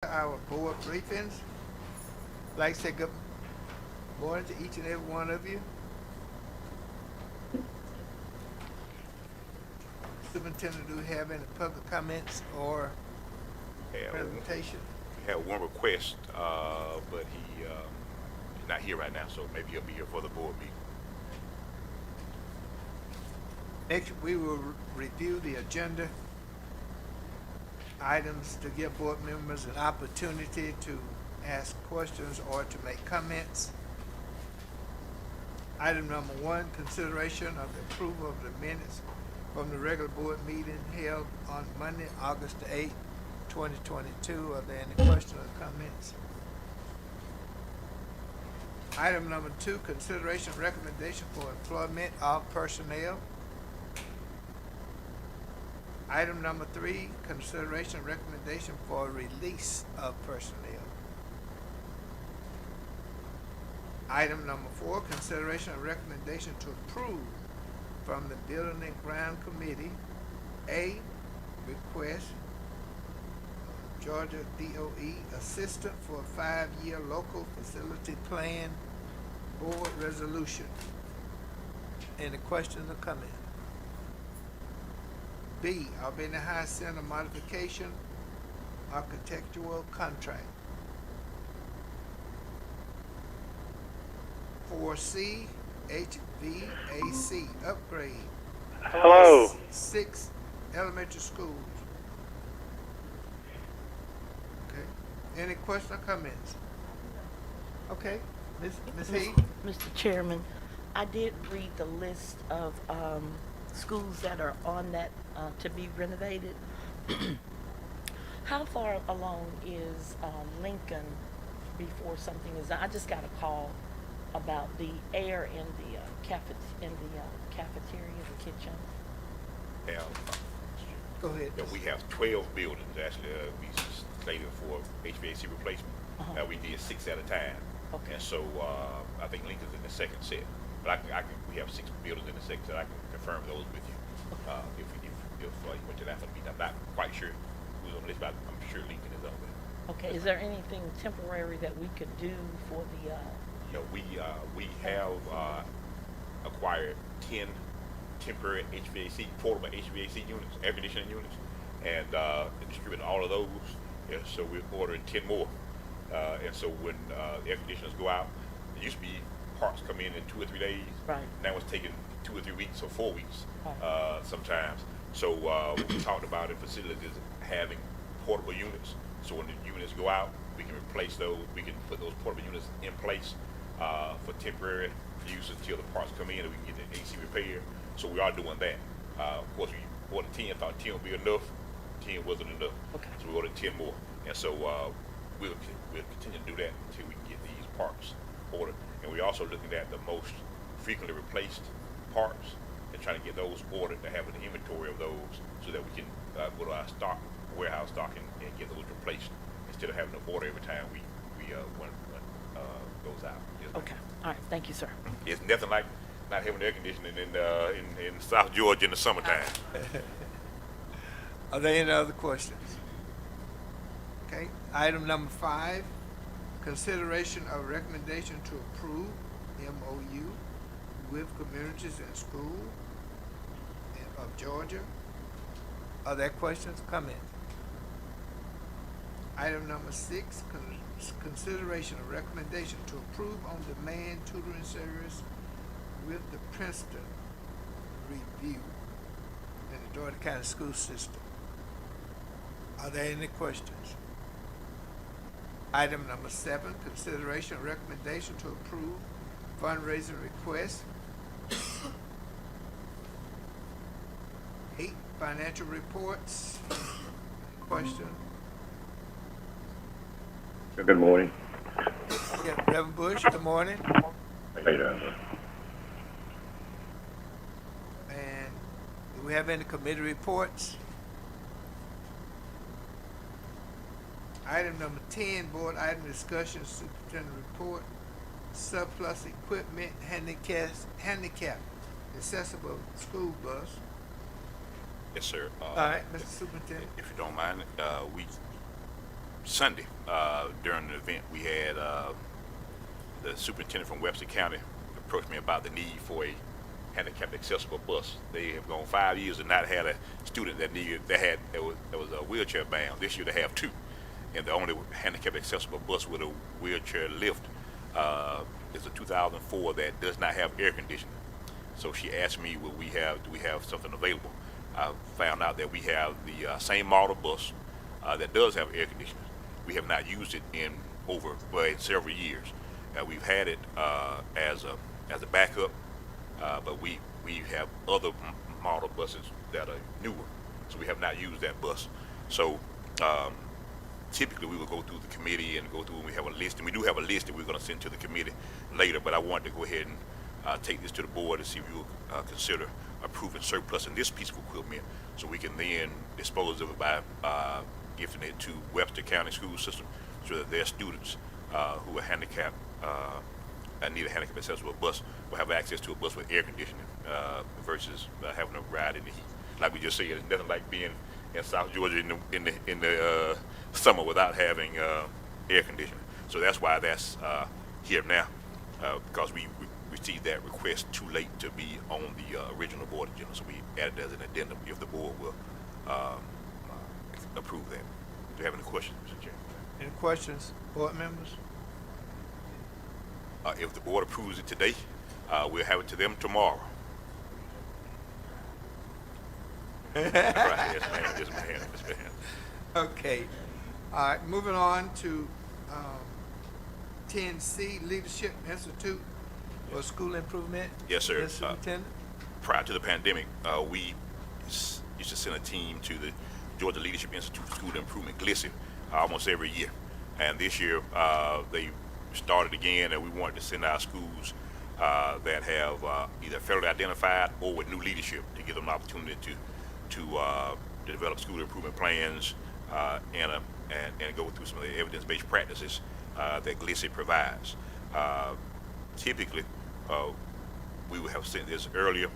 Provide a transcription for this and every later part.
Our board briefings. I'd like to say good morning to each and every one of you. Superintendent, do we have any public comments or Have, presentation? we have one request, but he's not here right now, so maybe he'll be here for the board meeting. Next, we will review the agenda items to give board members an opportunity to ask questions or to make comments. Item number one, consideration of the approval of the minutes from the regular board meeting held on Monday, August the 8th, 2022. Are there any questions or comments? Item number two, consideration of recommendation for employment of personnel. Item number three, consideration of recommendation for release of personnel. Item number four, consideration of recommendation to approve from the Building and Ground Committee a request Georgia DOE Assistant for a 5-year local facility plan board resolution. Any questions or comments? B, Albany High Center modification architectural contract. 4C, HVAC upgrade. Hello. 6 elementary schools. Okay. Any questions or comments? Okay. Ms. Heath? Mr. Chairman, I did read the list of schools that are on that to be renovated. How far along is Lincoln before something is done? I just got a call about the air in the cafeteria, the kitchen. Have, Go ahead. we have 12 buildings, actually, we slated for HVAC replacement. We did 6 at a time. Okay. And so, I think Lincoln's in the second set. But we have 6 buildings in the second set. I can confirm those with you. If you went to that for the meeting. I'm not quite sure who's on the list, but I'm sure Lincoln is on there. Okay, is there anything temporary that we could do for the, We have acquired 10 temporary HVAC, portable HVAC units, air conditioning units, and distributing all of those. And so we're ordering 10 more. And so when air conditioners go out, it used to be parts come in 2 or 3 days. Right. Now it's taking 2 or 3 weeks or 4 weeks Right. sometimes. So what we talked about in facilities is having portable units. So when the units go out, we can replace those. We can put those portable units in place for temporary use until the parts come in and we can get the AC repaired. So we are doing that. Of course, we ordered 10, thought 10 would be enough. 10 wasn't enough. Okay. So we ordered 10 more. And so we'll continue to do that until we can get these parts ordered. And we're also looking at the most frequently replaced parts and trying to get those ordered to have an inventory of those so that we can go to our warehouse stock and get those replaced instead of having to order every time one goes out. Yes, okay, all right, thank you, sir. it's nothing like not having air conditioning in South Georgia in the summertime. Are there any other questions? Okay, item number 5, consideration of recommendation to approve MOU with communities and school of Georgia. Are there questions, comments? Item number 6, consideration of recommendation to approve on-demand tutoring service with the Princeton review in the Dougherty County School System. Are there any questions? Item number 7, consideration of recommendation to approve fundraising request. 8, financial reports. Question? Good morning. Yeah, Reverend Bush, good morning. How you doing, sir? And do we have any committee reports? Item number 10, board item discussion, superintendent report, surplus equipment, handicap, accessible school bus. Yes, sir. All right, Mr. Superintendent. If you don't mind, we Sunday, during the event, we had the superintendent from Webster County approached me about the need for a handicapped accessible bus. They have gone 5 years and not had a student that was a wheelchair bound. This year they have two, and the only handicapped accessible bus with a wheelchair lift is a 2004 that does not have air conditioning. So she asked me, do we have something available? I found out that we have the same model bus that does have air conditioning. We have not used it in several years. We've had it as a backup, but we have other model buses that are newer, so we have not used that bus. So typically we will go through the committee and go through, and we have a list, and we do have a list that we're going to send to the committee later, but I wanted to go ahead and take this to the board and see if you will consider approving surplus in this piece of equipment, so we can then dispose of it by giving it to Webster County School System, so that their students who are handicapped and need a handicap accessible bus will have access to a bus with air conditioning versus having to ride in the heat. Like we just said, it's nothing like being in South Georgia in the summer without having air conditioning. So that's why that's here now, because we received that request too late to be on the original board agenda. So we added it as an addendum if the board will approve that. Do you have any questions, Mr. Chairman? Any questions, board members? If the board approves it today, we'll have it to them tomorrow. Right, yes, ma'am. Yes, ma'am. Yes, ma'am. Okay. All right, moving on to 10C, Leadership Institute for School Improvement. Yes, sir. Yes, Superintendent? Prior to the pandemic, we used to send a team to the Georgia Leadership Institute for School Improvement, GLISI, almost every year. And this year, they started again, and we wanted to send our schools that have either federally identified or with new leadership to give them an opportunity to develop school improvement plans and go through some of the evidence-based practices that GLISI provides. Typically, we would have sent this earlier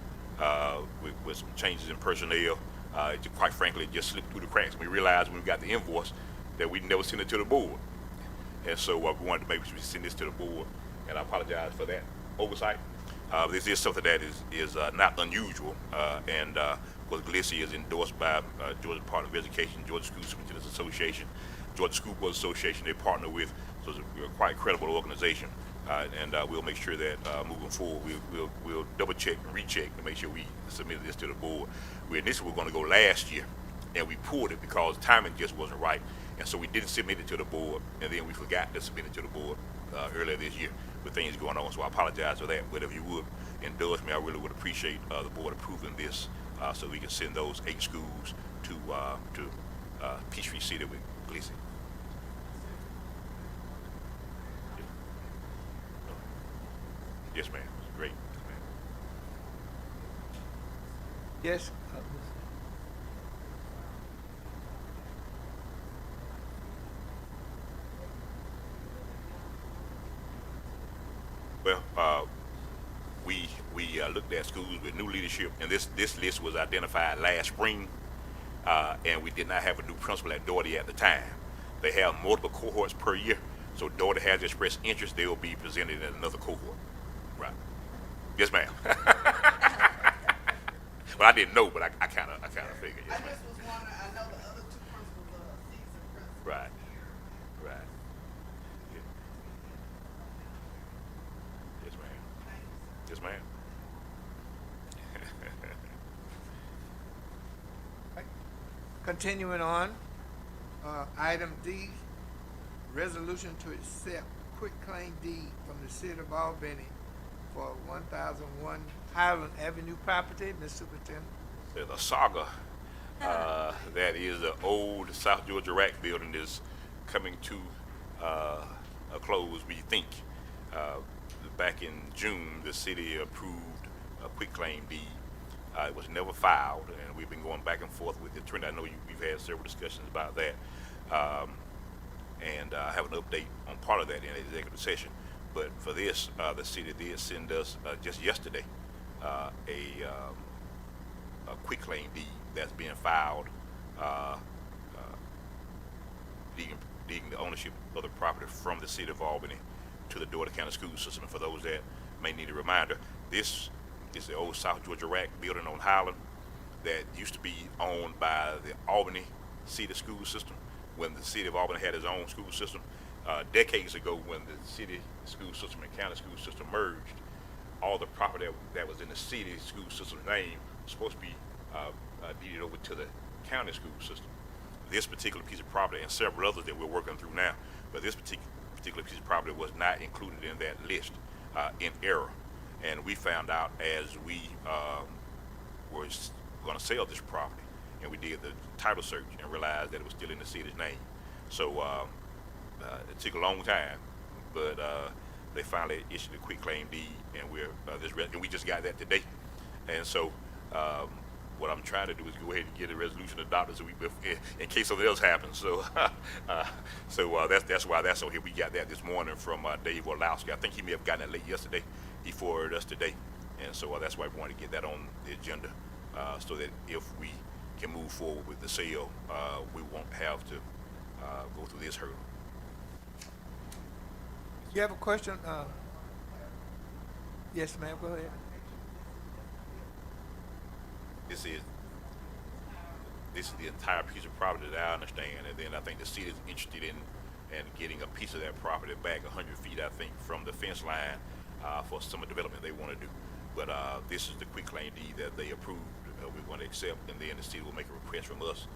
with some changes in personnel. Quite frankly, it just slipped through the cracks. We realized when we got the invoice that we never sent it to the board. And so we wanted to make sure we send this to the board, and I apologize for that oversight. This is something that is not unusual, and of course GLISI is endorsed by Georgia Department of Education, Georgia School Superintendents Association, Georgia School Board Association. They partner with, so it's a quite credible organization, and we'll make sure that moving forward we'll double check and recheck to make sure we submitted this to the board. We initially were going to go last year, and we pulled it because timing just wasn't right. And so we didn't submit it to the board, and then we forgot to submit it to the board earlier this year with things going on. So I apologize for that. But if you would indulge me, I really would appreciate the board approving this so we can send those 8 schools to Peachtree City with GLISI. Yes, ma'am. Great. Yes. Well, we looked at schools with new leadership, and this list was identified last spring, and we did not have a new principal at Dougherty at the time. They have multiple cohorts per year, so Dougherty has expressed interest. They will be presented in another cohort. Right? Yes, ma'am. Well, I didn't know, but I kind of figured. Yes, I ma'am. just was wondering, I know the other 2 principals are seasoned principals. Right. Right. Yeah. Yes, ma'am. Yes, ma'am. Continuing on, item D, resolution to accept quitclaim deed from the city of Albany for 1001 Highland Avenue property. Ms. Superintendent? There's a saga that is the old South Georgia Rack building is coming to a close, we think. Back in June, the city approved a quitclaim deed. It was never filed, and we've been going back and forth with the attorney. I know we've had several discussions about that, and I have an update on part of that in the executive session. But for this, the city did send us just yesterday a quitclaim deed that's being filed. deeding the ownership of the property from the city of Albany to the Dougherty County School System. And for those that may need a reminder, this is the old South Georgia Rack building on Highland that used to be owned by the Albany City School System when the city of Albany had its own school system. Decades ago, when the city school system and county school system merged, all the property that was in the city school system's name was supposed to be deeded over to the county school system. This particular piece of property and several others that we're working through now, but this particular piece of property was not included in that list in error. And we found out as we were going to sell this property, and we did the title search and realized that it was still in the city's name. So it took a long time, but they finally issued a quitclaim deed, and and we just got that today. And so what I'm trying to do is go ahead and get a resolution adopted so in case something else happens. So that's why that's so here. We got that this morning from Dave Orlowski. I think he may have gotten it late yesterday. He forwarded us today, and so that's why we wanted to get that on the agenda so that if we can move forward with the sale, we won't have to go through this hurdle. You have a question? Yes, ma'am, go ahead. This is the entire piece of property that I understand, and then I think the city is interested in getting a piece of that property back 100 feet, I think, from the fence line for some development they want to do. But this is the quitclaim deed that they approved. We're going to accept, and then the city will make a request from us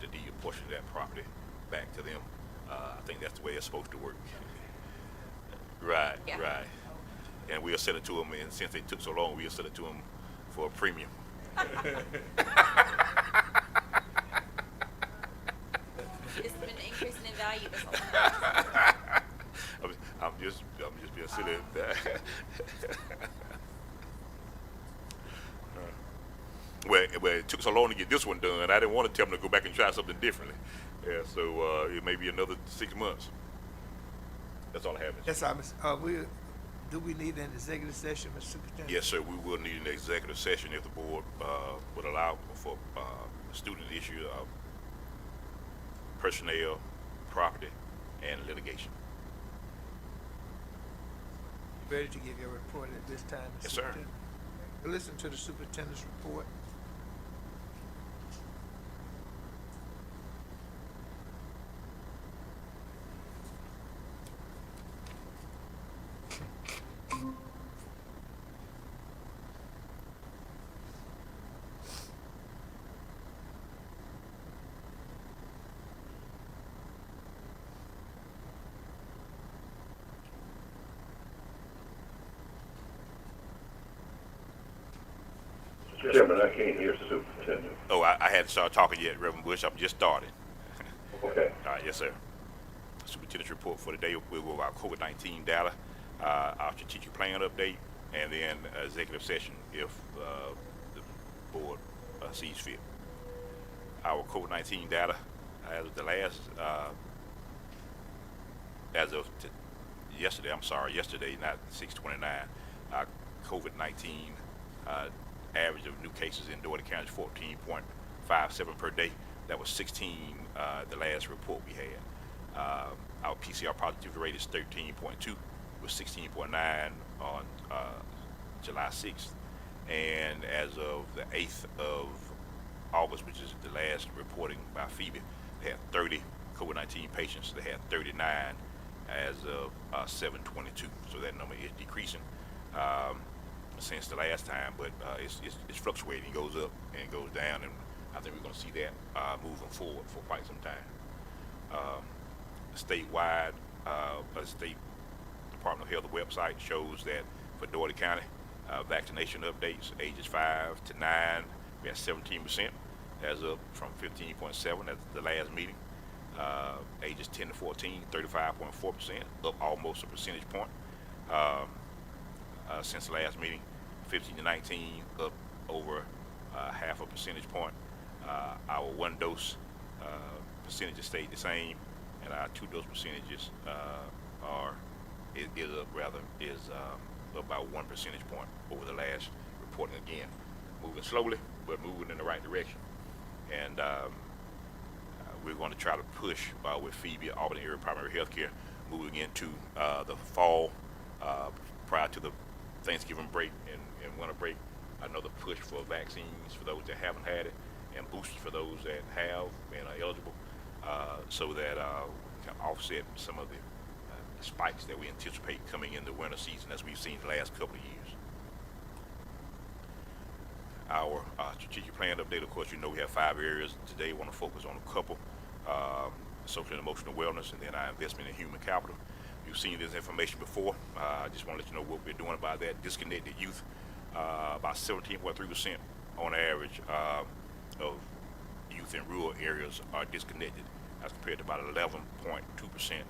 to deed a portion of that property back to them. I think that's the way it's supposed to work. Right, Yeah. right. And we'll send it to them, and since they took so long, we'll send it to them for a premium. It's been increasing in value this whole time. I'm just being silly. Well, it took so long to get this one done. I didn't want to tell them to go back and try something differently. Yeah, so it may be another 6 months. That's all I have. Yes, do we need an executive session, Mr. Superintendent? Yes, sir. We will need an executive session if the board would allow for student issue of personnel, property, and litigation. Ready to give your report at this time, Mr. Yes, sir. Superintendent? We'll listen to the superintendent's report. Chairman, I can't hear Superintendent. Oh, I hadn't started talking yet, Reverend Bush. I'm just starting. Okay. All right, yes, sir. Superintendent's report for today. We'll go about COVID-19 data, our strategic plan update, and then executive session if the board sees fit. Our COVID-19 data, as of the last, yesterday, not 6/29, COVID-19 average of new cases in Dougherty County is 14.57 per day. That was 16 the last report we had. Our PCR positivity rate is 13.2, was 16.9 on July 6th. And as of the 8th of August, which is the last reporting by Phoebe, they had 30 COVID-19 patients. They had 39 as of 7/22. So that number is decreasing since the last time, but it's fluctuating. It goes up and goes down, and I think we're going to see that moving forward for quite some time. Statewide, State Department of Health website shows that for Dougherty County, vaccination updates, ages 5 to 9, we had 17%, as up from 15.7 at the last meeting. Ages 10 to 14, 35.4%, up almost a percentage point since the last meeting. 15 to 19, up over half a percentage point. Our one dose percentages stayed the same, and our two dose percentages is up about 1 percentage point over the last reporting. Again, moving slowly, but moving in the right direction. And we're going to try to push with Phoebe at Albany Area Primary Healthcare moving into the fall prior to the Thanksgiving break and winter break. Another push for vaccines for those that haven't had it and boosters for those that have and are eligible, so that we can offset some of the spikes that we anticipate coming in the winter season as we've seen the last couple of years. Our strategic plan update, of course, you know we have 5 areas. Today we want to focus on a couple, social and emotional wellness, and then our investment in human capital. You've seen this information before. I just want to let you know what we're doing about that. Disconnected youth, about 17.3% on average of youth in rural areas are disconnected, as compared to about 11.2%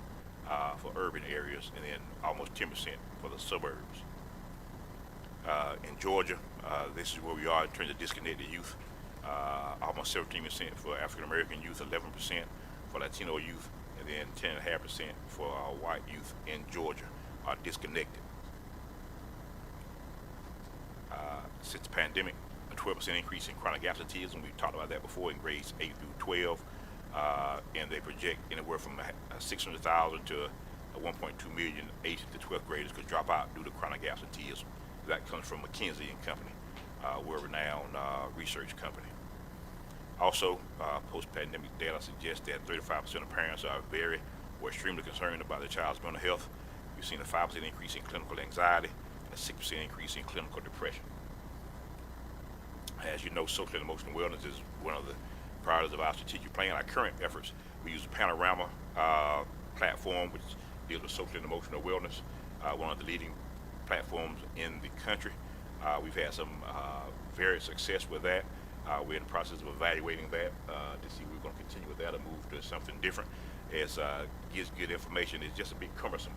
for urban areas, and then almost 10% for the suburbs. In Georgia, this is where we are in terms of disconnected youth. Almost 17% for African American youth, 11% for Latino youth, and then 10.5% for white youth in Georgia are disconnected. Since the pandemic, a 12% increase in chronic absenteeism. We talked about that before in grades 8 through 12, and they project anywhere from 600,000 to 1.2 million 8th to 12th graders could drop out due to chronic absenteeism. That comes from McKinsey and Company, we're a renowned research company. Also, post-pandemic data suggests that 35% of parents are very or extremely concerned about their child's mental health. We've seen a 5% increase in clinical anxiety and a 6% increase in clinical depression. As you know, social and emotional wellness is one of the priorities of our strategic plan. Our current efforts, we use the Panorama platform, which deals with social and emotional wellness, one of the leading platforms in the country. We've had some very success with that. We're in the process of evaluating that to see if we're going to continue with that or move to something different. It gives good information. It's just a bit cumbersome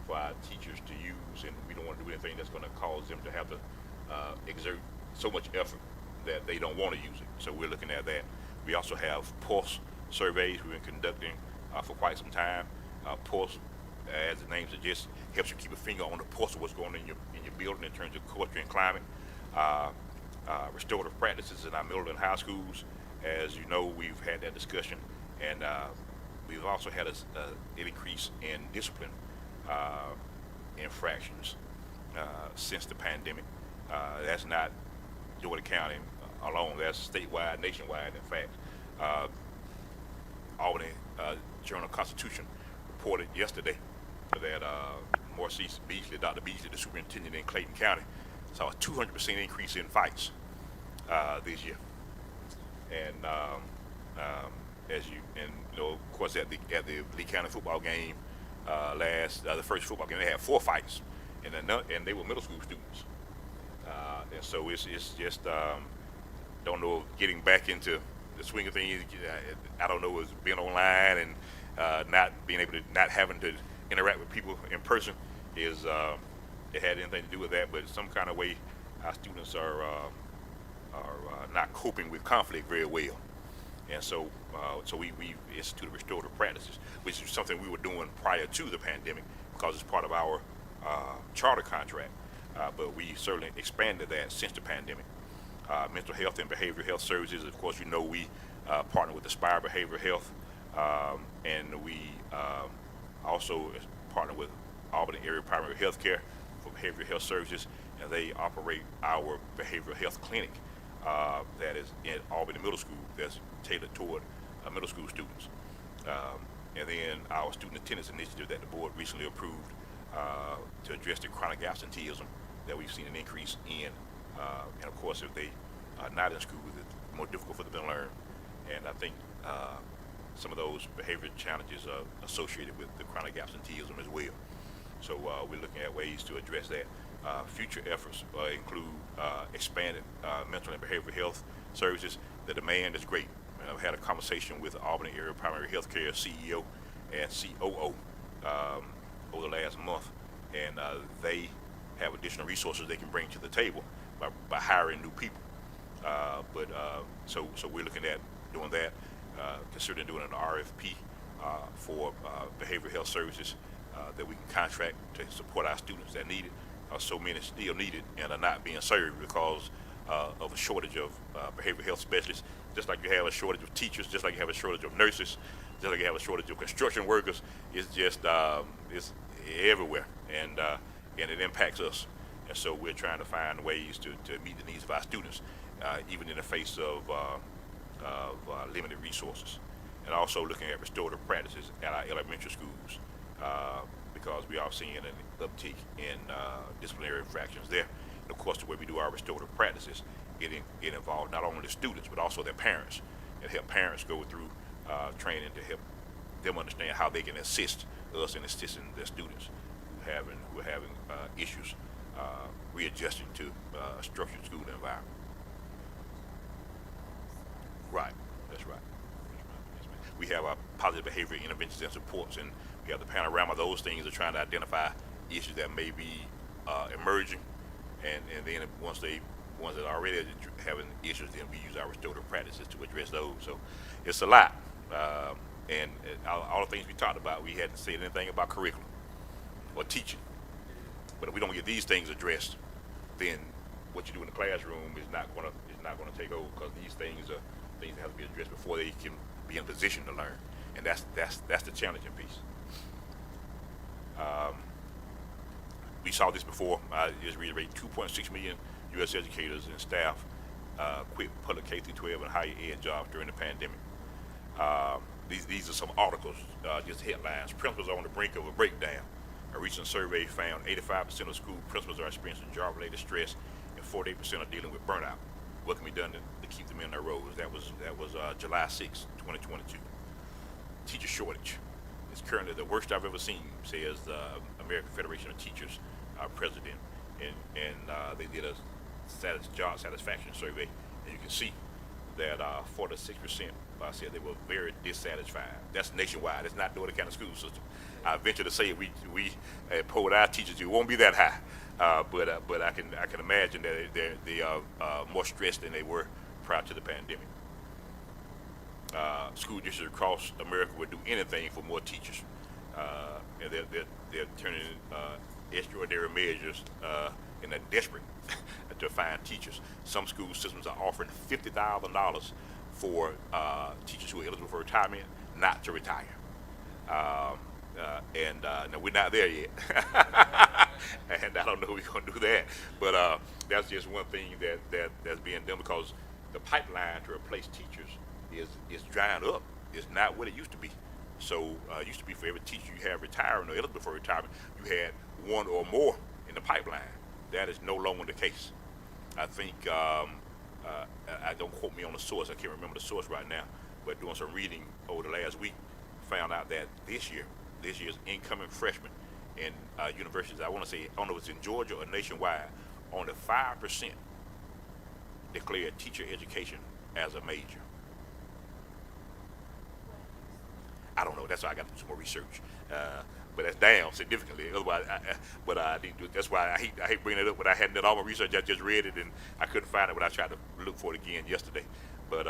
for our teachers to use, and we don't want to do anything that's going to cause them to have to exert so much effort that they don't want to use it. So we're looking at that. We also have pulse surveys we've been conducting for quite some time. Pulse, as the name suggests, helps you keep a finger on the pulse of what's going on in your building in terms of culture and climate. Restorative practices in our middle and high schools. As you know, we've had that discussion, and we've also had an increase in discipline infractions since the pandemic. That's not Dougherty County alone. That's statewide, nationwide. In fact, Albany Journal-Constitution reported yesterday that Maurice Beasley, Dr. Beasley, the superintendent in Clayton County, saw a 200% increase in fights this year. And of course, at the Lee County football game the first football game, they had 4 fights, and they were middle school students. And so it's just don't know, getting back into the swing of things. I don't know, is being online and not having to interact with people in person is it had anything to do with that, but some kind of way our students are not coping with conflict very well. And so we instituted restorative practices, which is something we were doing prior to the pandemic because it's part of our charter contract. But we certainly expanded that since the pandemic. Mental health and behavioral health services, of course, you know we partner with Aspire Behavioral Health, and we also partner with Albany Area Primary Healthcare for behavioral health services, and they operate our behavioral health clinic that is in Albany Middle School that's tailored toward middle school students. And then our student attendance initiative that the board recently approved to address the chronic absenteeism that we've seen an increase in. And of course, if they are not in school, it's more difficult for them to learn. And I think some of those behavioral challenges are associated with the chronic absenteeism as well. So we're looking at ways to address that. Future efforts include expanded mental and behavioral health services. The demand is great. And I've had a conversation with the Albany Area Primary Healthcare CEO and COO over the last month, and they have additional resources they can bring to the table by hiring new people. So we're looking at doing that, considering doing an RFP for behavioral health services that we can contract to support our students that need it. So many still need it and are not being served because of a shortage of behavioral health specialists just like you have a shortage of teachers, just like you have a shortage of nurses, just like you have a shortage of construction workers. It's just it's everywhere, and it impacts us. And so we're trying to find ways to meet the needs of our students, even in the face of limited resources. And also looking at restorative practices at our elementary schools, because we are seeing an uptick in disciplinary infractions there. And of course, the way we do our restorative practices, it involves not only the students but also their parents, and help parents go through training to help them understand how they can assist us in assisting their students who are having issues readjusting to a structured school environment. Right, that's right. Yes, ma'am. We have our positive behavior interventions and supports, and we have the panorama of those things are trying to identify issues that may be emerging, and then once that are already having issues, then we use our restorative practices to address those. So it's a lot, and all the things we talked about, we hadn't said anything about curriculum or teaching. But if we don't get these things addressed, then what you do in the classroom is not going to take over, because these things are things that have to be addressed before they can be in a position to learn, and that's the challenging piece. We saw this before. Just reiterate: 2.6 million U.S. educators and staff quit public K through 12 and higher ed jobs during the pandemic. These are some articles, just headlines. Principals are on the brink of a breakdown. A recent survey found 85% of school principals are experiencing job-related stress, and 48% are dealing with burnout. What can be done to keep them in their roles? That was July 6, 2022. Teacher shortage is currently the worst I've ever seen, says the American Federation of Teachers president, and they did a job satisfaction survey, and you can see that 46% said they were very dissatisfied. That's nationwide. It's not Dougherty County school system. I venture to say we polled our teachers, it won't be that high, but I can imagine that they are more stressed than they were prior to the pandemic. School districts across America would do anything for more teachers, and they're turning extraordinary measures, and they're desperate to find teachers. Some school systems are offering $50,000 for teachers who are eligible for retirement not to retire. No, we're not there yet, and I don't know if we're going to do that. But that's just one thing that's being done, because the pipeline to replace teachers is drying up. It's not what it used to be. So it used to be for every teacher you have retiring or eligible for retirement, you had one or more in the pipeline. That is no longer the case. I think, I don't quote me on the source, I can't remember the source right now, but doing some reading over the last week, found out that this year's incoming freshmen in universities, I want to say, I don't know if it's in Georgia or nationwide, only 5% declared teacher education as a major. I don't know. That's why I got to do some more research. But that's down significantly. Otherwise, I didn't do it. That's why I hate bringing it up. But I hadn't done all my research. I just read it and I couldn't find it when I tried to look for it again yesterday. But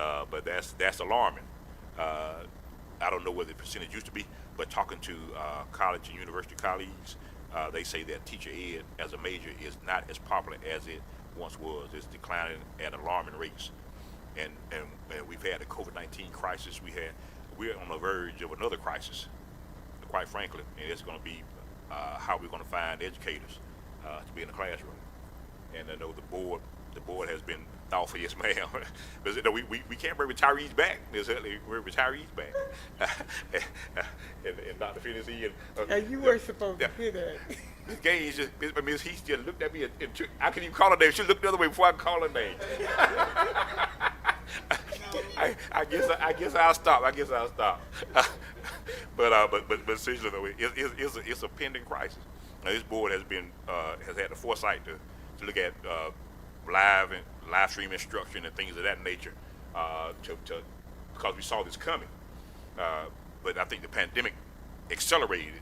that's alarming. I don't know what the percentage used to be, but talking to college and university colleagues, they say that teacher ed as a major is not as popular as it once was. It's declining at alarming rates. And we've had the COVID-19 crisis. We're on the verge of another crisis, quite frankly, and it's going to be how we're going to find educators to be in the classroom. And I know the board has been thoughtful, yes ma'am, because we can't bring retirees back. We're retirees back. and Dr. Finney and you weren't supposed to do that. Ms. Gaines, Ms. Heath just looked at me and I couldn't even call her name. She looked the other way before I could call her name. I guess I'll stop. But seriously though, it's a pending crisis. Now, this board has had the foresight to look at live stream instruction and things of that nature, because we saw this coming. But I think the pandemic accelerated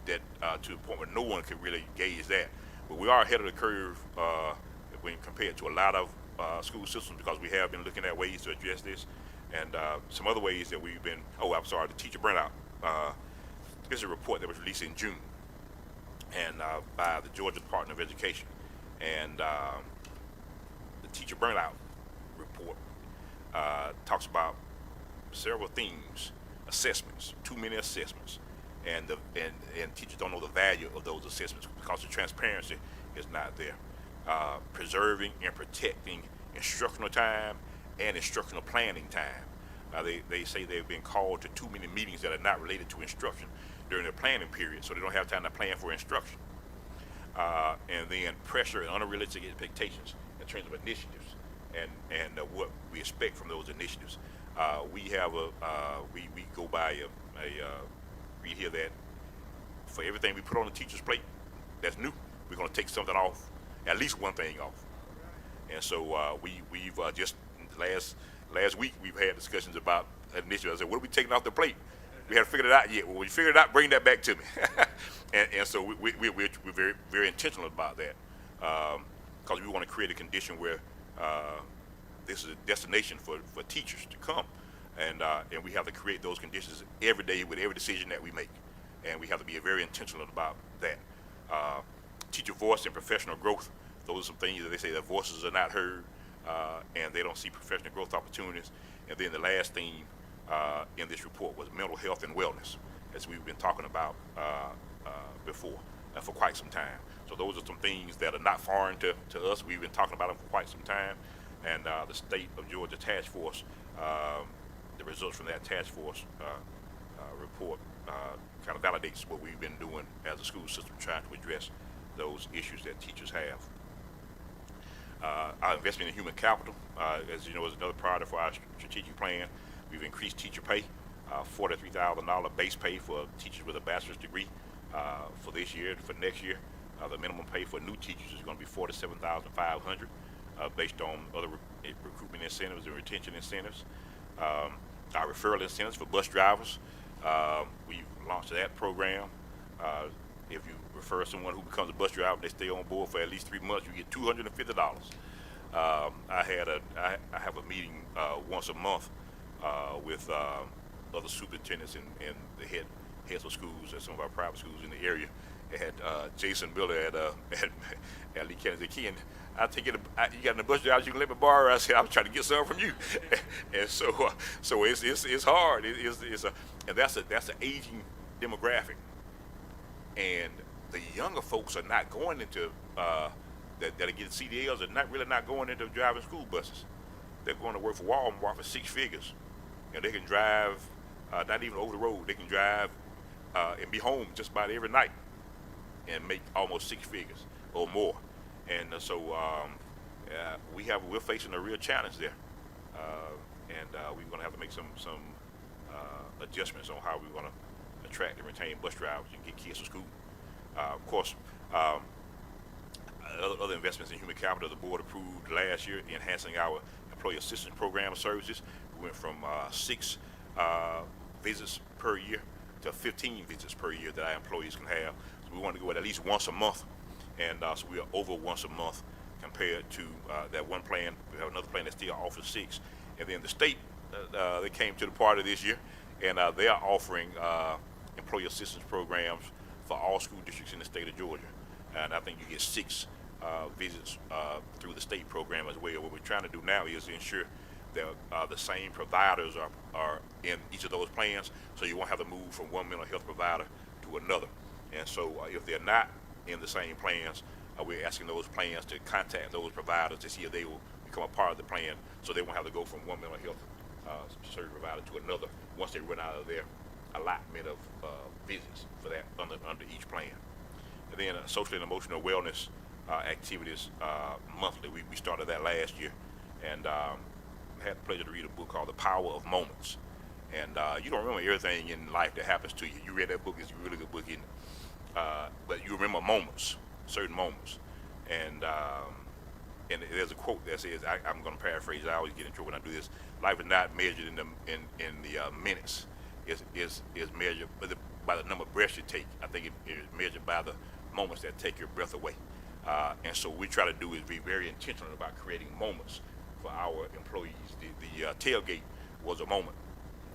that to the point where no one could really gauge that. But we are ahead of the curve when compared to a lot of school systems, because we have been looking at ways to address this, and some other ways that we've been. The teacher burnout. This is a report that was released in June, and by the Georgia Department of Education, and the teacher burnout report talks about several themes, assessments, too many assessments, and teachers don't know the value of those assessments because the transparency is not there. Preserving and protecting instructional time and instructional planning time. They say they've been called to too many meetings that are not related to instruction during their planning period, so they don't have time to plan for instruction. And then pressure and unrealistic expectations in terms of initiatives and what we expect from those initiatives. We have we go by we hear that for everything we put on the teacher's plate that's new, we're going to take something off, at least one thing off. And so we've just last week we've had discussions about initiatives. I said, what are we taking off the plate? We haven't figured it out yet. Well, when you figure it out, bring that back to me. and so we're very, very intentional about that because we want to create a condition where this is a destination for teachers to come. And we have to create those conditions every day with every decision that we make. And we have to be very intentional about that. Teacher voice and professional growth. Those are some things that they say their voices are not heard and they don't see professional growth opportunities. And then the last theme in this report was mental health and wellness, as we've been talking about before for quite some time. So those are some things that are not foreign to us. We've been talking about them for quite some time. And the state of Georgia task force, the results from that task force report kind of validates what we've been doing as a school system trying to address those issues that teachers have. Our investment in human capital, as you know, is another priority for our strategic plan. We've increased teacher pay, $43,000 base pay for teachers with a bachelor's degree for this year. For next year, the minimum pay for new teachers is going to be $47,500 based on other recruitment incentives and retention incentives. Our referral incentives for bus drivers, we've launched that program. If you refer someone who becomes a bus driver, they stay on board for at least 3 months, you get $250. I have a meeting once a month with other superintendents and the heads of schools at some of our private schools in the area. They had Jason Miller at Lee County. Ken, I'll take it. You got any bus drivers you can let me borrow? I said, I was trying to get some from you. And so it's hard. And that's an aging demographic. And the younger folks are not going into that are getting CDLs are not going into driving school buses. They're going to work for Walmart for 6 figures, and they can drive not even over the road. They can drive and be home just about every night and make almost 6 figures or more. And so we're facing a real challenge there, and we're going to have to make some adjustments on how we're going to attract and retain bus drivers and get kids to school. Of course, other investments in human capital the board approved last year, enhancing our employee assistance program services. We went from 6 visits per year to 15 visits per year that our employees can have. So we want to go at least once a month, and so we are over once a month compared to that one plan. We have another plan that still offers 6. And then the state, they came to the party this year, and they are offering employee assistance programs for all school districts in the state of Georgia. And I think you get 6 visits through the state program as well. What we're trying to do now is ensure that the same providers are in each of those plans, so you won't have to move from one mental health provider to another. And so if they're not in the same plans, we're asking those plans to contact those providers to see if they will become a part of the plan, so they won't have to go from one mental health service provider to another once they run out of their allotment of visits for that under each plan. And then social and emotional wellness activities monthly. We started that last year, and had the pleasure to read a book called The Power of Moments. And you don't remember everything in life that happens to you. You read that book, it's a really good book, isn't it? But you remember moments, certain moments. And there's a quote that says, I'm going to paraphrase, I always get in trouble when I do this: life is not measured in the minutes. Is measured by the number of breaths you take. I think it is measured by the moments that take your breath away. And so what we try to do is be very intentional about creating moments for our employees. The tailgate was a moment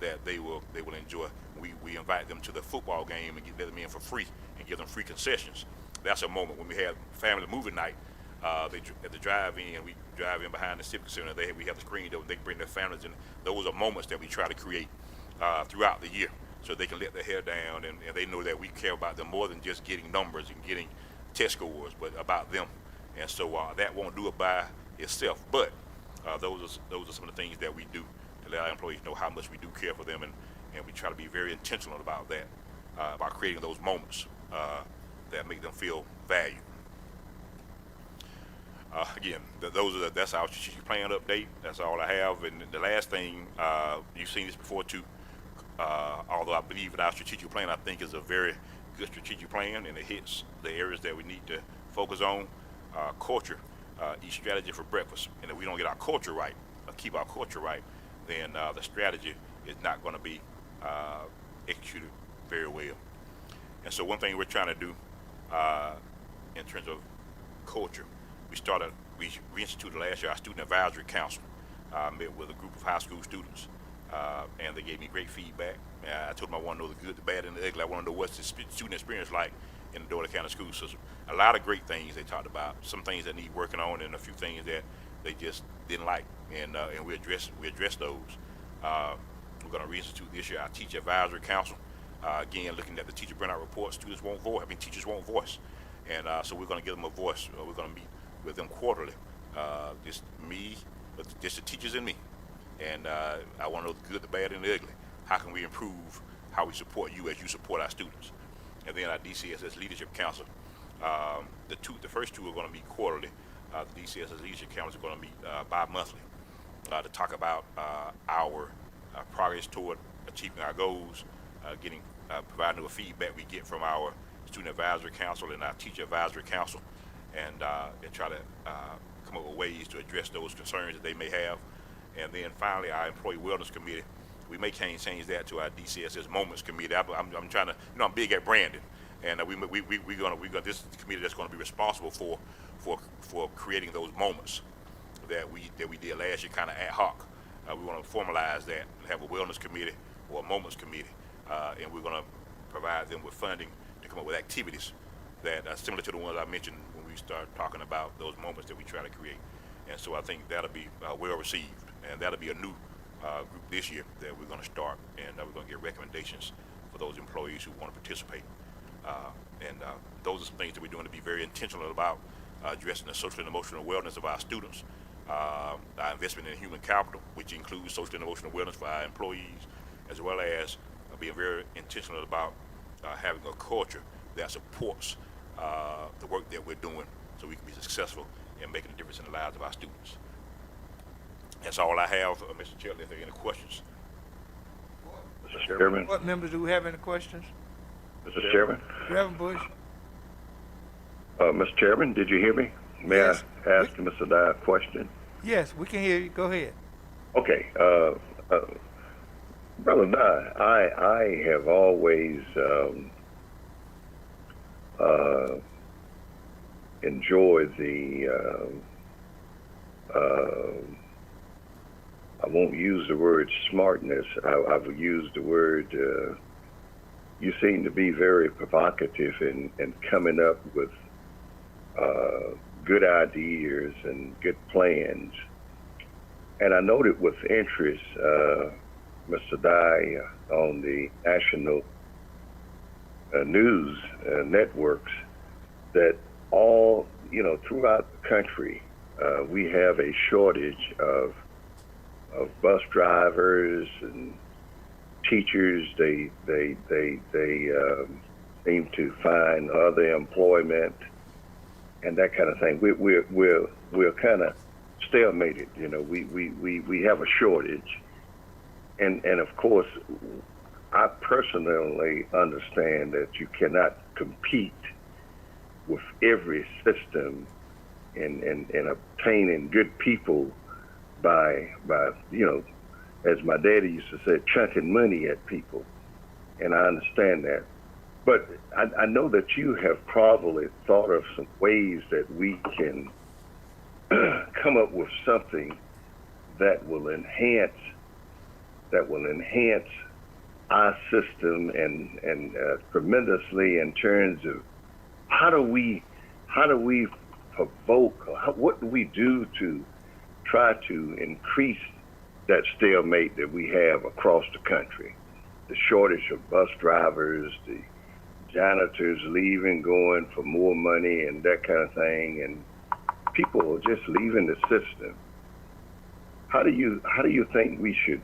that they will enjoy. We invite them to the football game and let them in for free and give them free concessions. That's a moment. When we have family movie night, At the drive-in, we drive in behind the Civic Center. We have the screen there. They bring their families, and those are moments that we try to create throughout the year, so they can let their hair down, and they know that we care about them more than just getting numbers and getting test scores, but about them. And so that won't do it by itself. But those are some of the things that we do to let our employees know how much we do care for them, and we try to be very intentional about that, about creating those moments that make them feel valued. Again, that's our strategic plan update. That's all I have. And the last thing, you've seen this before too, although I believe in our strategic plan, I think is a very good strategic plan, and it hits the areas that we need to focus on. Culture, eat strategy for breakfast. And if we don't get our culture right, keep our culture right, then the strategy is not going to be executed very well. And so one thing we're trying to do in terms of culture, we instituted last year our student advisory council. I met with a group of high school students, and they gave me great feedback. I told them I want to know the good, the bad, and the ugly. I want to know what's the student experience like in the Dougherty County school system. A lot of great things they talked about, some things that need working on, and a few things that they just didn't like, and we address those. We're going to reinstitute this year our teacher advisory council. Again, looking at the teacher burnout report, teachers won't voice, and so we're going to give them a voice. We're going to meet with them quarterly, just the teachers and me, and I want to know the good, the bad, and the ugly. How can we improve how we support you as you support our students? And then our DCSS Leadership Council, the first two are going to meet quarterly. The DCSS Leadership Council is going to meet bi-monthly to talk about our progress toward achieving our goals, providing the feedback we get from our Student Advisory Council and our Teacher Advisory Council, and try to come up with ways to address those concerns that they may have. And then finally, our Employee Wellness Committee, we may change that to our DCSS Moments Committee. I'm trying to, I'm big at branding, and this is the committee that's going to be responsible for creating those moments that we did last year, kind of ad hoc. We want to formalize that and have a wellness committee or a moments committee, and we're going to provide them with funding to come up with activities that are similar to the ones I mentioned when we start talking about those moments that we try to create. And so I think that'll be well received, and that'll be a new group this year that we're going to start, and we're going to get recommendations for those employees who want to participate. Those are some things that we're doing to be very intentional about addressing the social and emotional wellness of our students, our investment in human capital, which includes social and emotional wellness for our employees, as well as being very intentional about having a culture that supports the work that we're doing so we can be successful in making a difference in the lives of our students. That's all I have, Mr. Chairman. If there are any questions. Mr. Chairman. What members do we have any questions? Mr. Chairman. Reverend Bush? Mr. Chairman, did you hear me? May Yes. I ask Mr. Dye a question? Yes, we can hear you. Go ahead. Okay. Brother Dye, I have always enjoyed the I won't use the word smartness. I've used the word you seem to be very provocative in coming up with good ideas and good plans. And I noted with interest, Mr. Dye, on the national news networks, that all, throughout the country, we have a shortage of bus drivers and teachers. They seem to find other employment and that kind of thing. We're kind of stalemated. We have a shortage, and of course, I personally understand that you cannot compete with every system in obtaining good people by as my daddy used to say, chunking money at people, and I understand that. But I know that you have probably thought of some ways that we can come up with something that will enhance our system and tremendously in terms of how do we provoke, or what do we do to try to increase that stalemate that we have across the country? The shortage of bus drivers, the janitors leaving, going for more money and that kind of thing, and people are just leaving the system. How do you think we should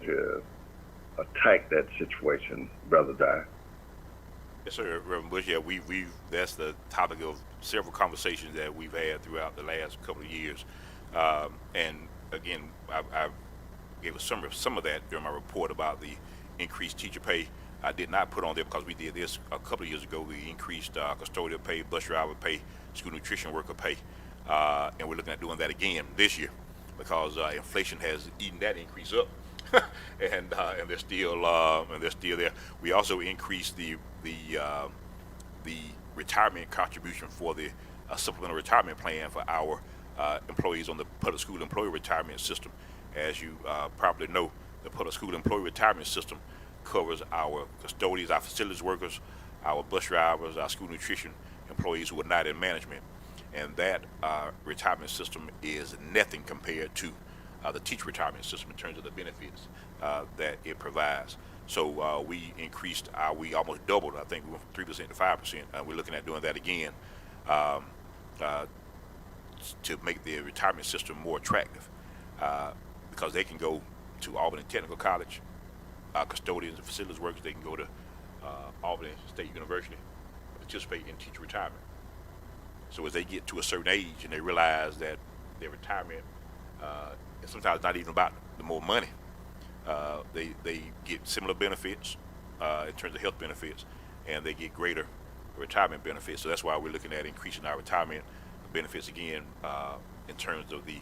attack that situation, Brother Dye? Yes, sir, Reverend Bush. Yeah, that's the topic of several conversations that we've had throughout the last couple of years. And again, I gave a summary of some of that during my report about the increased teacher pay. I did not put on there because we did this a couple of years ago. We increased custodial pay, bus driver pay, school nutrition worker pay, and we're looking at doing that again this year because inflation has eaten that increase up, and they're still there. We also increased the retirement contribution for the supplemental retirement plan for our employees on the public school employee retirement system. As you probably know, the public school employee retirement system covers our custodians, our facilities workers, our bus drivers, our school nutrition employees who are not in management. And that retirement system is nothing compared to the teacher retirement system in terms of the benefits that it provides. So we almost doubled. I think we went from 3% to 5%. We're looking at doing that again to make the retirement system more attractive because they can go to Albany Technical College, custodians and facilities workers, they can go to Albany State University and participate in teacher retirement. So as they get to a certain age and they realize that their retirement is sometimes not even about the more money, they get similar benefits in terms of health benefits, and they get greater retirement benefits. So that's why we're looking at increasing our retirement benefits again in terms of the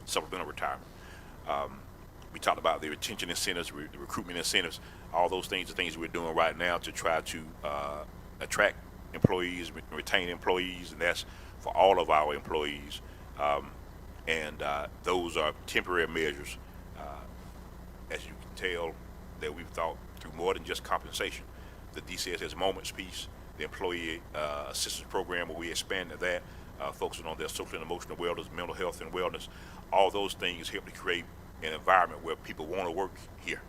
supplemental retirement. We talked about the retention incentives, the recruitment incentives, all those things are things we're doing right now to try to attract employees, retain employees, and that's for all of our employees. Those are temporary measures. As you can tell, that we've thought through more than just compensation. The DCSS Moments piece, the employee assistance program, where we expanded that, focusing on their social and emotional wellness, mental health and wellness. All those things help to create an environment where people want to work here.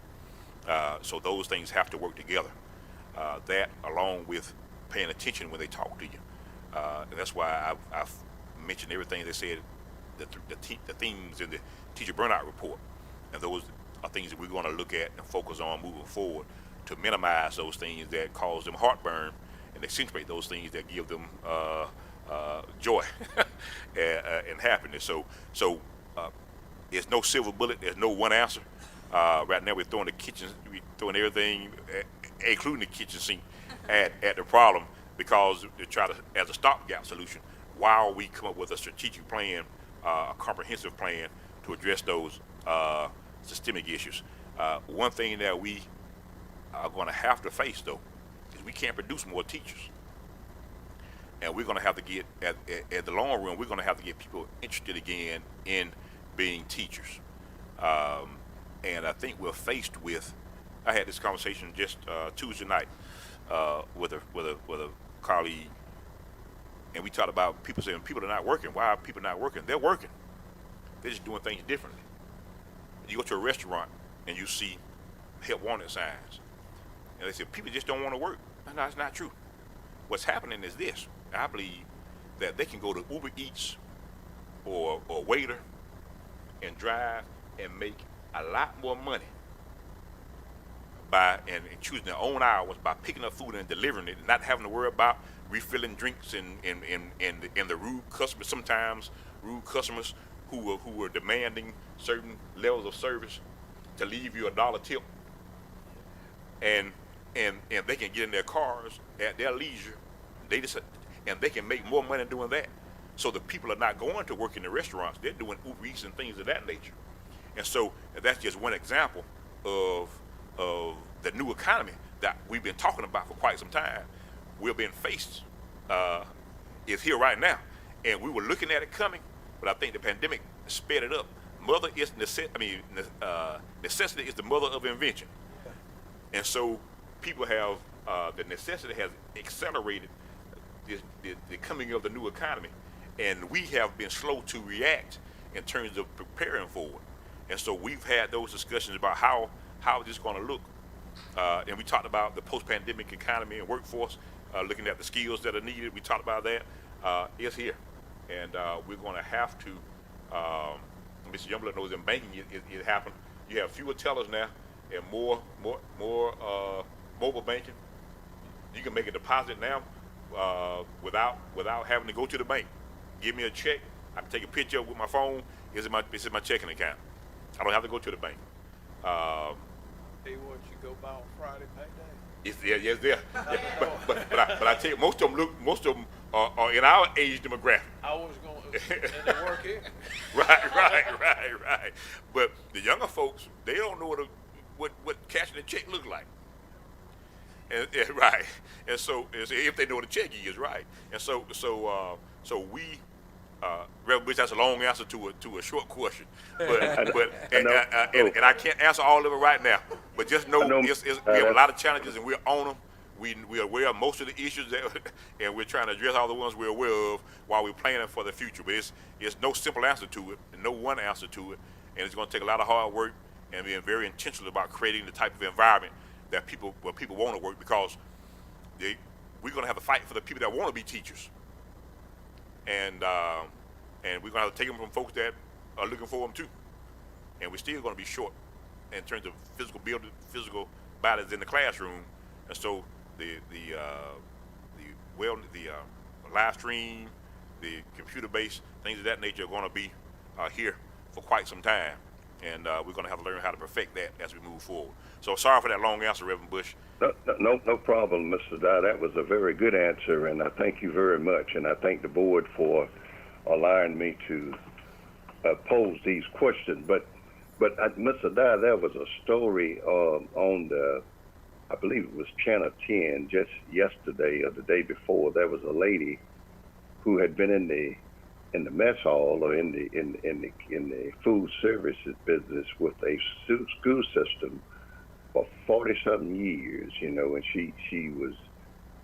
So those things have to work together. That along with paying attention when they talk to you. And that's why I've mentioned everything they said, the themes in the teacher burnout report. And those are things that we're going to look at and focus on moving forward to minimize those things that cause them heartburn and accentuate those things that give them joy and happiness. So there's no silver bullet. There's no one answer. Right now we're throwing everything, including the kitchen sink, at the problem because they try to, as a stopgap solution, while we come up with a strategic plan, a comprehensive plan to address those systemic issues. One thing that we are going to have to face, though, is we can't produce more teachers. And we're going to have to get, at the long run, we're going to have to get people interested again in being teachers. And I think we're faced with, I had this conversation just Tuesday night with a colleague, and we talked about people saying people are not working. Why are people not working? They're working. They're just doing things differently. You go to a restaurant and you see help wanted signs, and they say people just don't want to work. No, that's not true. What's happening is this. I believe that they can go to Uber Eats or Waiter and drive and make a lot more money by and choosing their own hours by picking up food and delivering it, and not having to worry about refilling drinks and the rude customers. Sometimes rude customers who are demanding certain levels of service to leave you $1 tip, and they can get in their cars at their leisure. And they can make more money doing that. So the people are not going to work in the restaurants. They're doing Uber Eats and things of that nature. And so that's just one example of the new economy that we've been talking about for quite some time. We're being faced, it's here right now. And we were looking at it coming, but I think the pandemic sped it up. Necessity is the mother of invention. And so people have, the necessity has accelerated the coming of the new economy, and we have been slow to react in terms of preparing for it. And so we've had those discussions about how this is going to look. And we talked about the post-pandemic economy and workforce, looking at the skills that are needed. We talked about that. It's here, and we're going to have to. Mr. Youngblood knows in banking it happened. You have fewer tellers now and more mobile banking. You can make a deposit now without having to go to the bank. Give me a check. I can take a picture with my phone. It's in my checking account. I don't have to go to the bank. Hey, what you go buy on Friday payday? It's there, yes, there. Yeah. But I tell you, most of them are in our age demographic. I was going, and they work here. Right. But the younger folks, they don't know what cashing a check look like. And right. And so if they know what a check is, right. And so we. Reverend Bush, that's a long answer to a short question, but and I can't answer all of it right now. But just know we have a lot of challenges and we're on them. We are aware of most of the issues and we're trying to address all the ones we're aware of while we're planning for the future. But it's no simple answer to it, and no one answer to it, and it's going to take a lot of hard work and being very intentional about creating the type of environment that people want to work, because we're going to have to fight for the people that want to be teachers. And we're gonna have to take them from folks that are looking for them too, and we're still gonna be short in terms of physical bodies in the classroom. And so the live stream, the computer-based things of that nature are gonna be here for quite some time, and we're gonna have to learn how to perfect that as we move forward. So sorry for that long answer, Reverend Bush. No problem, Mr. Dye. That was a very good answer, and I thank you very much. And I thank the board for allowing me to pose these questions. But Mr. Dye, there was a story on the, I believe it was Channel 10 just yesterday or the day before. There was a lady who had been in the mess hall or in the food services business with a school system for 40-something years, and she was,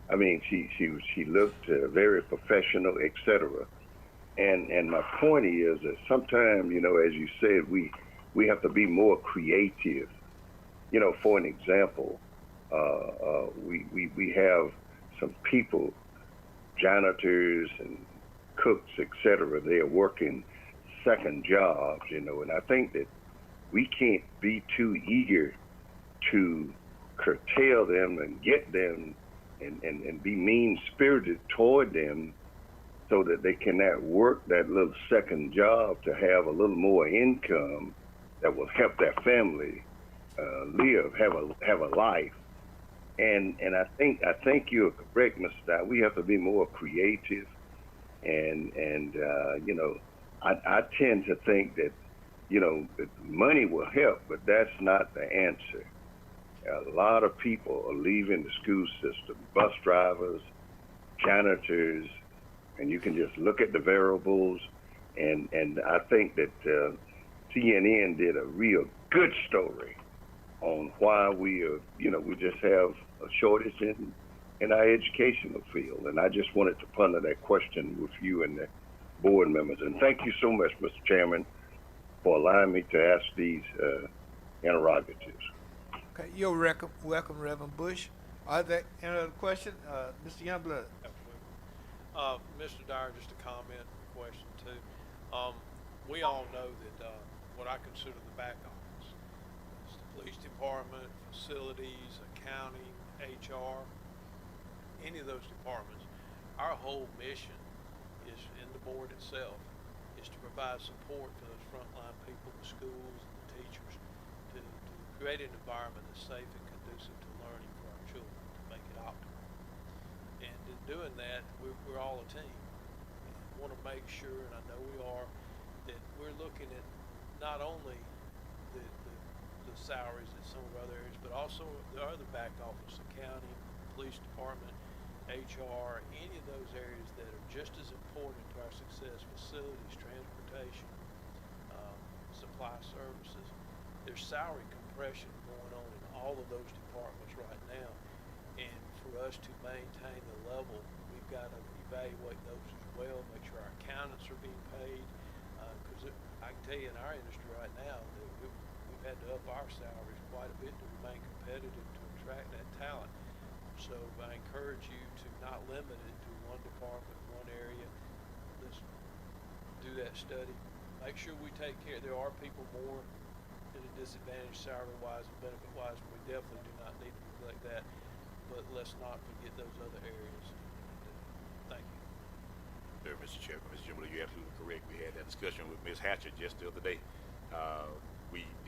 I mean, she looked very professional, etc. And my point is that sometimes, as you said, we have to be more creative. For an example, we have some people, janitors and cooks, etc. They are working second jobs, and I think that we can't be too eager to curtail them and get them and be mean-spirited toward them so that they cannot work that little second job to have a little more income that will help their family live, have a life. And I think you're correct, Mr. Dye. We have to be more creative, and I tend to think that that money will help, but that's not the answer. A lot of people are leaving the school system, bus drivers, janitors, and you can just look at the variables. And I think that CNN did a real good story on why we just have a shortage in our educational field. And I just wanted to ponder that question with you and the board members. And thank you so much, Mr. Chairman, for allowing me to ask these interrogatives. Okay, you're welcome, Reverend Bush. Are there any other questions? Mr. Youngblood. Mr. Dyer, just a comment question too. We all know that what I consider the back office is the police department, facilities, accounting, HR, any of those departments. Our whole mission is in the board itself is to provide support to those frontline people, the schools and the teachers, to create an environment that's safe and conducive to learning for our children, to make it optimal. And in doing that, we're all a team. And I want to make sure, and I know we are, that we're looking at not only the salaries in some of other areas, but also the other back office, accounting, police department, HR, any of those areas that are just as important to our success, facilities, transportation, supply services. There's salary compression going on in all of those departments right now, and for us to maintain the level, we've got to evaluate those as well, make sure our accountants are being paid. Because I can tell you in our industry right now, that we've had to up our salaries quite a bit to remain competitive to attract that talent. So I encourage you to not limit it to one department, one area. Let's do that study. Make sure we take care. There are people more at a disadvantage salary-wise and benefit-wise. We definitely do not need to neglect that. But let's not forget those other areas. Thank you. Sure, Mr. Chairman, Mr. Jimbo, you're absolutely correct. We had that discussion with Ms. Hatcher just the other day.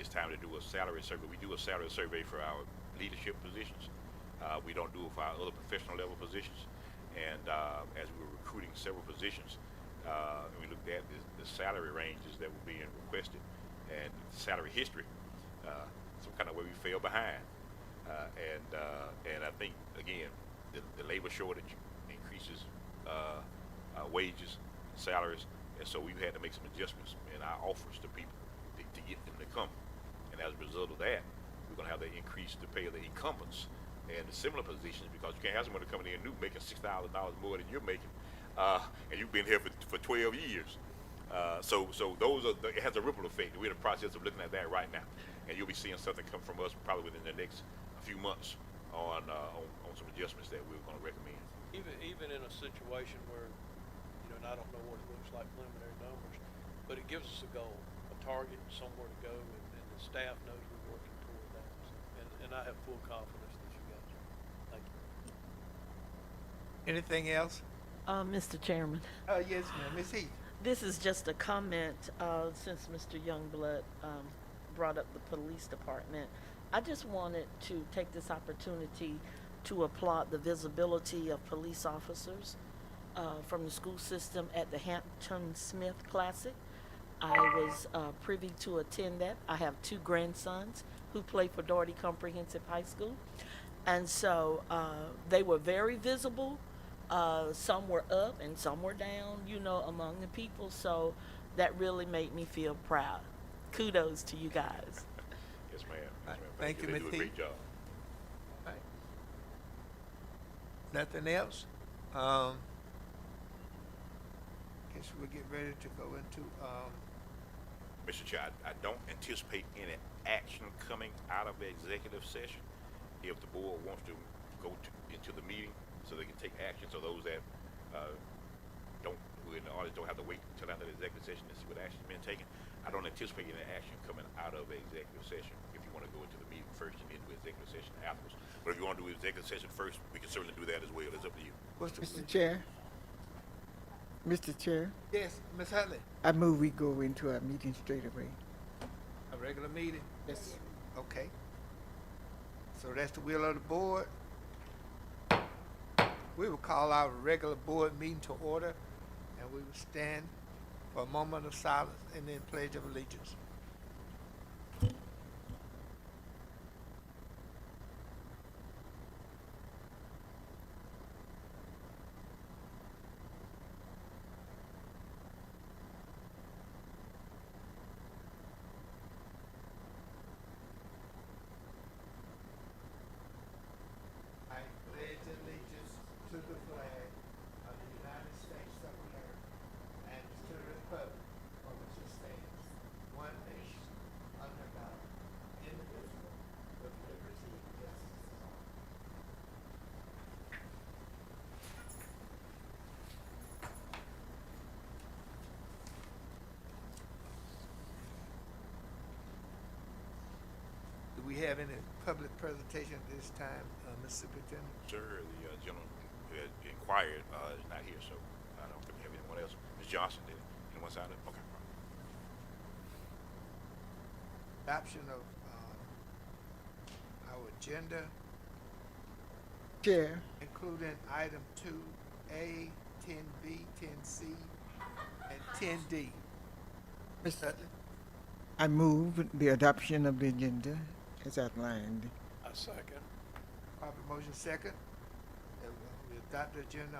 It's time to do a salary survey. We do a salary survey for our leadership positions. We don't do it for our other professional level positions. And as we were recruiting several positions, we looked at the salary ranges that were being requested and salary history, some kind of way we fell behind. And I think, again, the labor shortage increases wages, salaries, and so we've had to make some adjustments in our offers to people to get them to come. And as a result of that, we're going to have to increase the pay of the incumbents and the similar positions, because you can't have someone coming in new making $6,000 more than you're making, and you've been here for 12 years. So those are it has a ripple effect. We're in the process of looking at that right now, and you'll be seeing something come from us probably within the next few months on some adjustments that we're going to recommend. Even in a situation where, and I don't know what it looks like preliminary numbers, but it gives us a goal, a target, somewhere to go, and the staff knows we're working toward that. And I have full confidence that you guys are. Thank you. Anything else? Mr. Chairman, Yes, ma'am. Ms. Heath. this is just a comment, since Mr. Youngblood, brought up the police department. I just wanted to take this opportunity to applaud the visibility of police officers from the school system at the Hampton Smith Classic. I was privy to attend that. I have two grandsons who play for Dougherty Comprehensive High School. And so they were very visible. Some were up and some were down, among the people. So that really made me feel proud. Kudos to you guys. Yes, ma'am. Yes, ma'am. Thank you, They Ms. do a Heath. great job. Right. Nothing else? Guess we'll get ready to go into, Mr. Chair, I don't anticipate any action coming out of the executive session. If the board wants to go into the meeting so they can take action, so those that who in the audience don't have to wait until after the executive session to see what action is being taken. I don't anticipate any action coming out of the executive session. If you want to go into the meeting first and then do executive session afterwards. But if you want to do executive session first, we can certainly do that as well. It's up to you. what's the? Mr. Chair. Mr. Chair, Yes, Ms. Huntley. I move we go into our meeting straight away. A regular meeting? Yes. Okay. So that's the will of the board. We will call our regular board meeting to order, and we will stand for a moment of silence and then pledge of allegiance. I pledge allegiance to the flag of the United States of America and to the republic for which it stands, one nation, under God, indivisible, with liberty and justice for all. Do we have any public presentation at this time, Mr. Superintendent? Sir, the gentleman who had inquired is not here, so I don't think we have anyone else. Ms. Johnson, did anyone sign up? Okay. Adoption of our agenda, Chair, including item 2A, 10B, 10C, and 10D. Ms. Dudley? I move the adoption of the agenda as outlined. I second. Proper motion second. That we adopt the agenda,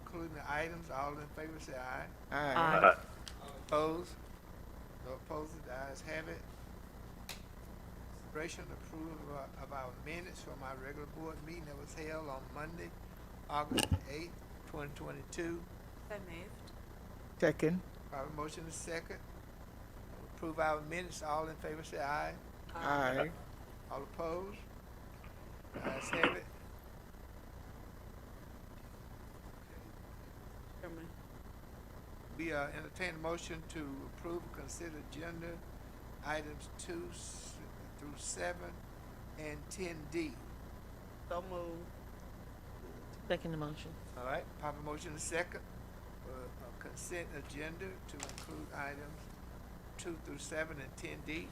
including the items. All in favor say aye. Aye. All opposed? No opposed, the ayes have it. Consideration and approval of our minutes from our regular board meeting that was held on Monday, August 8th, 2022. So moved. Second. Proper motion is second. Approve our minutes. All in favor say aye. Aye. All opposed? Ayes have it. Chairman, We entertain a motion to approve and consider agenda items 2 through 7 and 10D. so moved. Second the motion. All right, proper motion is second for a consent agenda to include items 2 through 7 and 10D.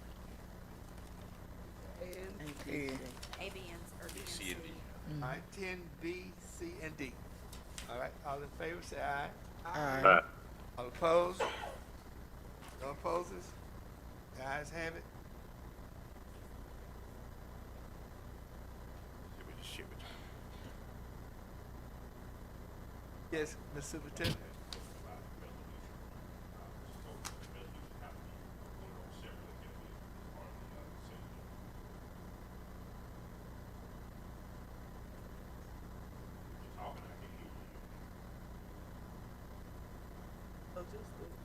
And And Yeah. A, B, and, or B and C C. and D. All right, 10B, C, and D. All right, all in favor say aye. Aye. All opposed? No opposes? The ayes have it. Did we just ship it? Yes, Ms. Superintendent. so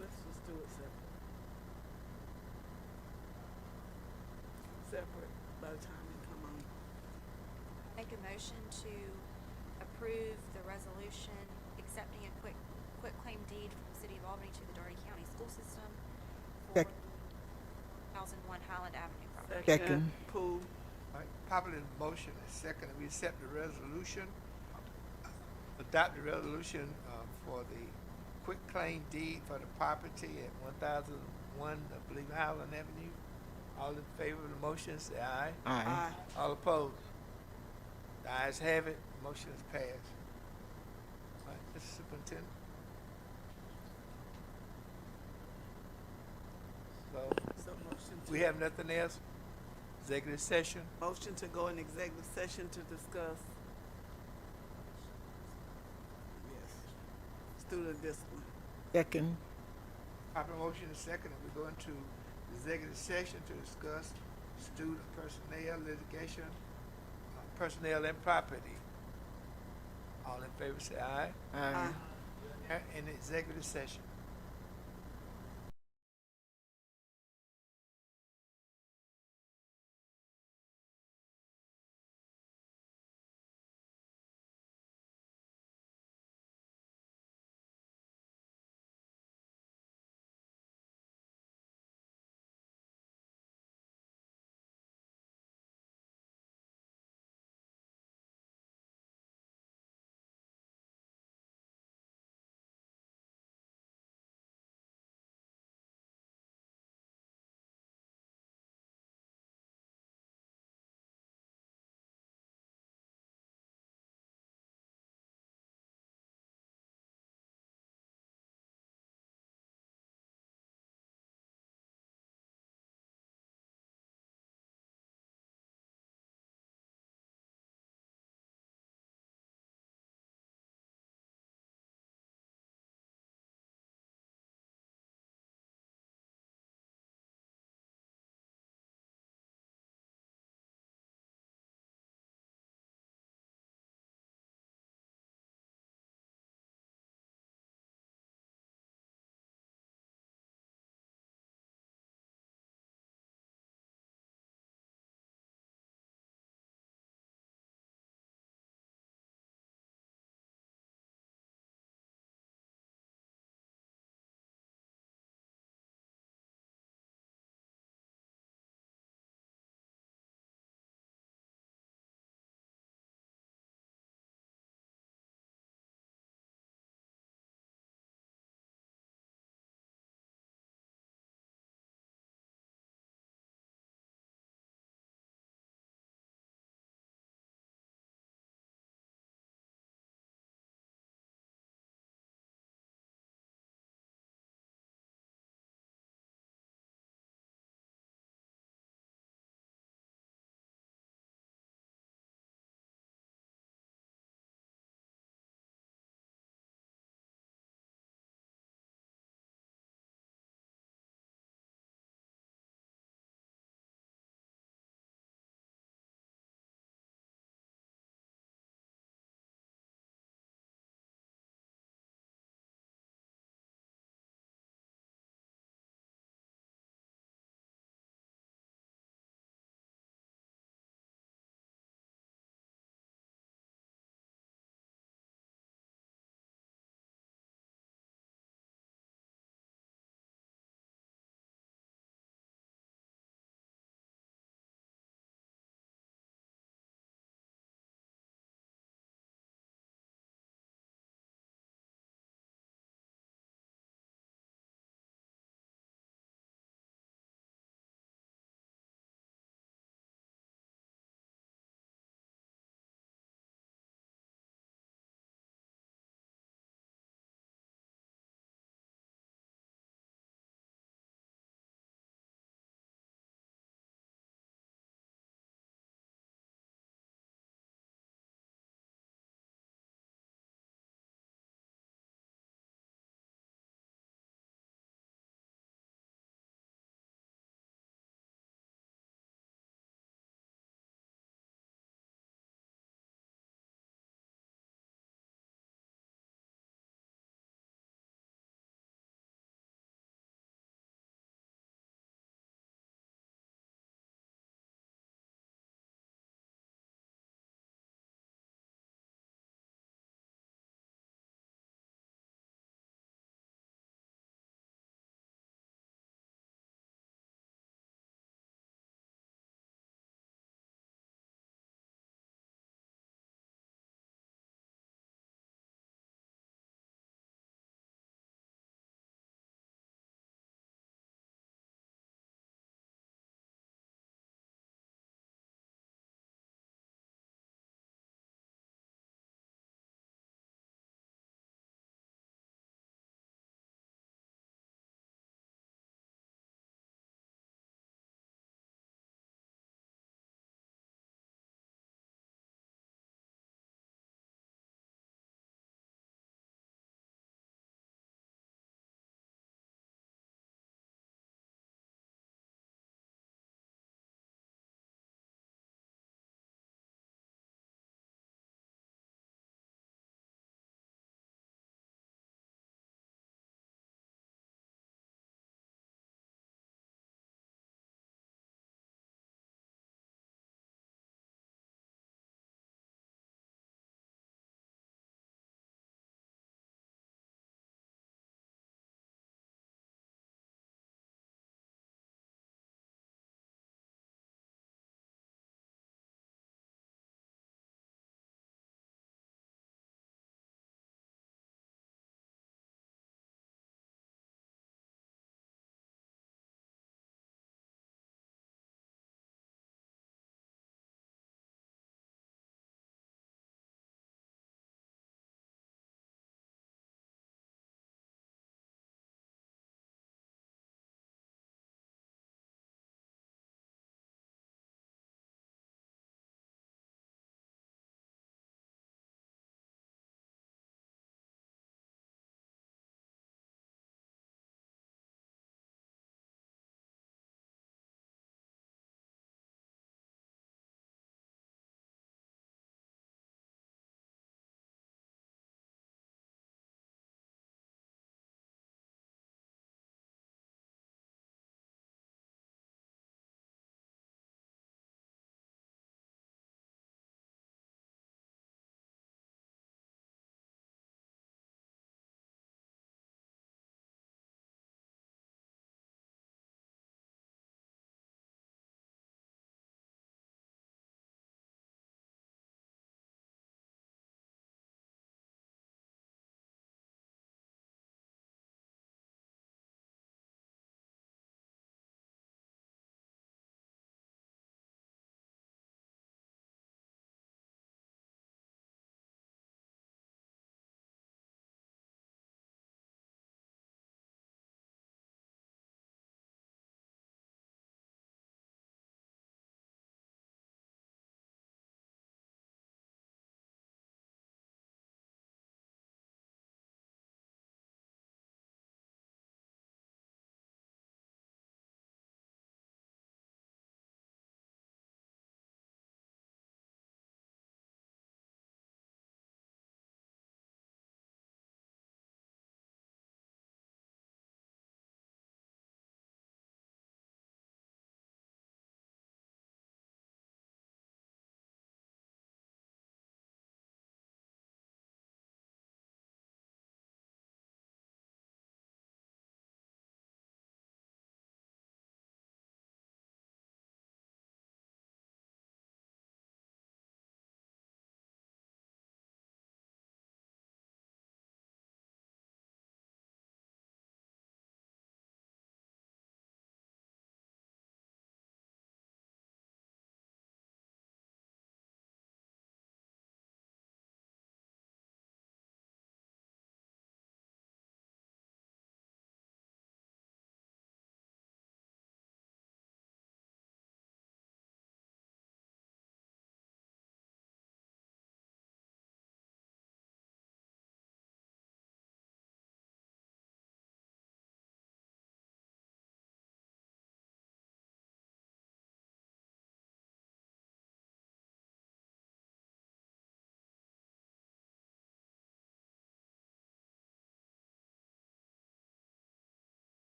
let's just do it separate. Separate by the time they come on. Make a motion to approve the resolution accepting a quick claim deed from the city of Albany to the Dougherty County School System for Sec- 1001 Highland Avenue property. Second. Pool. All right, popular motion is second, and we accept the resolution, adopt the resolution for the quick claim deed for the property at 1001, I believe, Highland Avenue. All in favor of the motion, say aye. Aye. All opposed? The ayes have it, motion is passed. All right, Mr. Superintendent. So, So motion to. we have nothing else? Executive session? Motion to go in executive session to discuss. Yes. Student discipline. Second. Proper motion is second, and we go into executive session to discuss student personnel, litigation, personnel and property. All in favor say aye. Aye. In the executive session.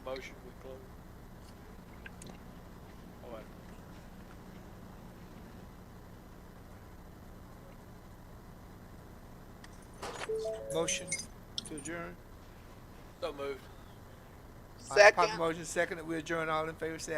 motion we close. All right. Motion to adjourn. So moved. All right, proper Second. motion second, that we adjourn. All in favor, say